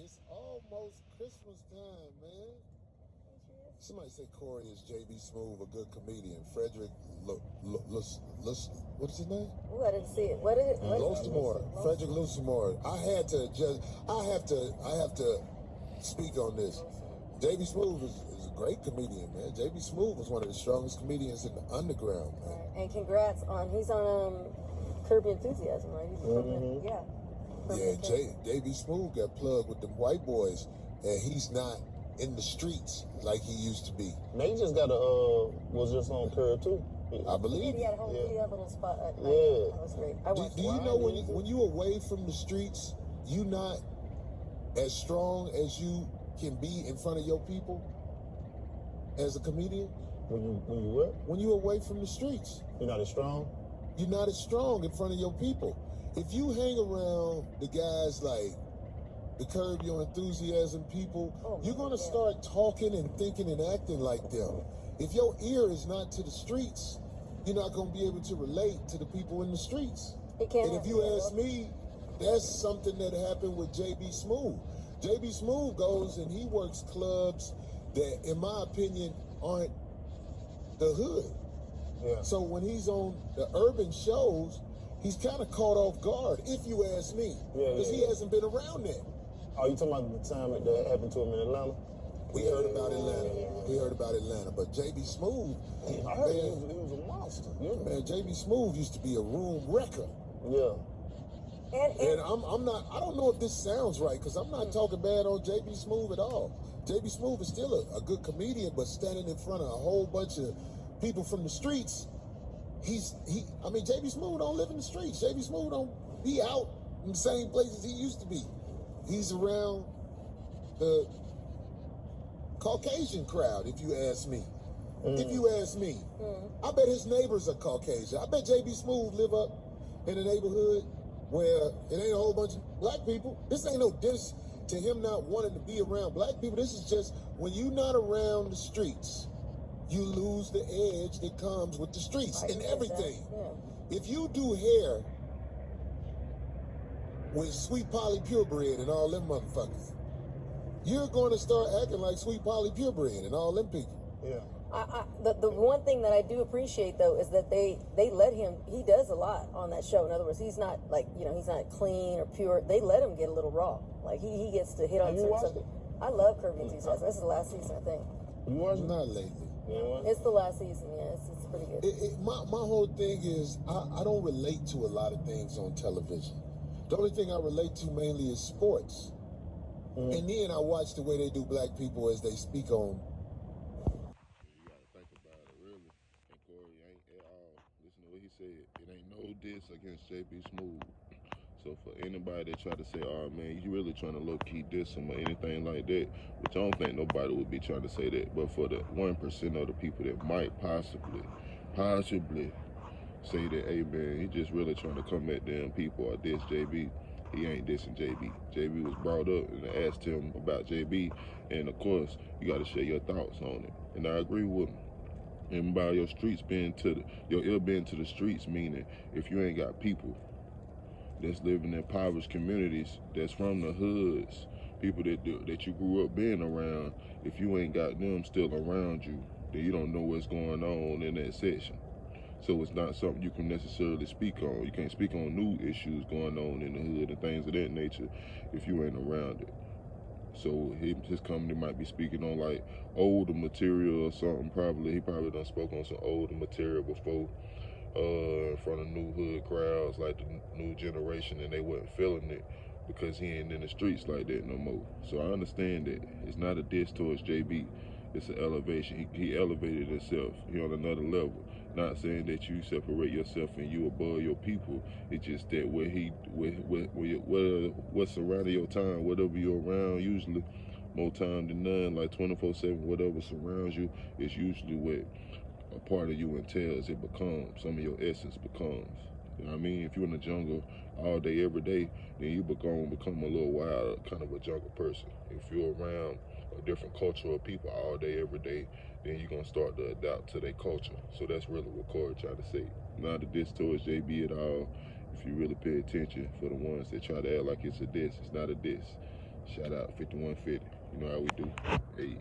It's almost Christmas time, man. Somebody say Corey is JB Smoove, a good comedian. Frederick, what is his name? Oh, I didn't see it. What is it? Losemore. Frederick Losemore. I have to speak on this. JB Smoove is a great comedian, man. JB Smoove was one of the strongest comedians in the underground, man. And congrats on, he's on Curb Your Enthusiasm, right? He's yeah. JB Smoove got plugged with them white boys, and he's not in the streets like he used to be. They just got was just on Curb too. I believe. He had a little spot. Yeah, that was great. Do you know when you away from the streets, you not as strong as you can be in front of your people as a comedian? When you what? When you away from the streets, you're not as strong. You're not as strong in front of your people. If you hang around the guys like the Curb Your Enthusiasm people, you're going to start talking and thinking and acting like them. If your ear is not to the streets, you're not going to be able to relate to the people in the streets. And if you ask me, that's something that happened with JB Smoove. JB Smoove goes and he works clubs that, in my opinion, aren't the hood. Yeah. So when he's on the urban shows, he's kind of caught off guard, if you ask me, because he hasn't been around that. Oh, you talking about the time that happened to him in Atlanta? We heard about Atlanta. We heard about Atlanta, but JB Smoove, I heard he was a monster. Yeah. Man, JB Smoove used to be a room wrecker. Yeah. And I don't know if this sounds right, because I'm not talking bad on JB Smoove at all. JB Smoove is still a good comedian, but standing in front of a whole bunch of people from the streets, JB Smoove don't live in the streets. JB Smoove don't be out in the same places he used to be. He's around the Caucasian crowd, if you ask me. If you ask me. I bet his neighbors are Caucasian. I bet JB Smoove live up in a neighborhood where it ain't a whole bunch of black people. This ain't no diss to him not wanting to be around black people. This is just, when you're not around the streets, you lose the edge that comes with the streets and everything. If you do hair with Sweet Polly Purebred and all them motherfuckers, you're going to start acting like Sweet Polly Purebred and all them people. Yeah. The one thing that I do appreciate, though, is that they let him, he does a lot on that show. In other words, he's not like, he's not clean or pure. They let him get a little raw. Like he gets to hit on certain stuff. I love Curb Your Enthusiasm. This is the last season, I think. You watched? Not lately. It's the last season, yeah. It's pretty good. My whole thing is, I don't relate to a lot of things on television. The only thing I relate to mainly is sports. And then I watch the way they do black people as they speak on. You gotta think about it, really. And Corey ain't at all. Listen to what he said. It ain't no diss against JB Smoove. So for anybody that try to say, oh man, you really trying to low-key diss him or anything like that, which I don't think nobody would be trying to say that, but for the 1% of the people that might possibly say that, hey man, he just really trying to come at them people or diss JB, he ain't dissing JB. JB was brought up and I asked him about JB, and of course, you got to share your thoughts on it. And I agree with him. And by your streets being your ear being to the streets, meaning if you ain't got people that's living in impoverished communities, that's from the hoods, people that you grew up being around, if you ain't got them still around you, then you don't know what's going on in that section. So it's not something you can necessarily speak on. You can't speak on new issues going on in the hood and things of that nature if you ain't around it. So his company might be speaking on like older material or something. He probably done spoke on some older material before in front of new hood crowds, like the new generation, and they wasn't feeling it because he ain't in the streets like that no more. So I understand that. It's not a diss towards JB. It's an elevation. He elevated himself. He on another level. Not saying that you separate yourself and you above your people. It's just that what's surrounding your time, whatever you're around, usually more time than none, like 24/7, whatever surrounds you, is usually what a part of you entails. It becomes, some of your essence becomes. You know what I mean? If you're in the jungle all day, every day, then you become a little wild, kind of a jungle person. If you're around a different culture of people all day, every day, then you're going to start to adapt to their culture. So that's really what Corey tried to say. Not a diss towards JB at all. If you really pay attention, for the ones that try to act like it's a diss, it's not a diss. Shout out 5150. You know how we do. Hey.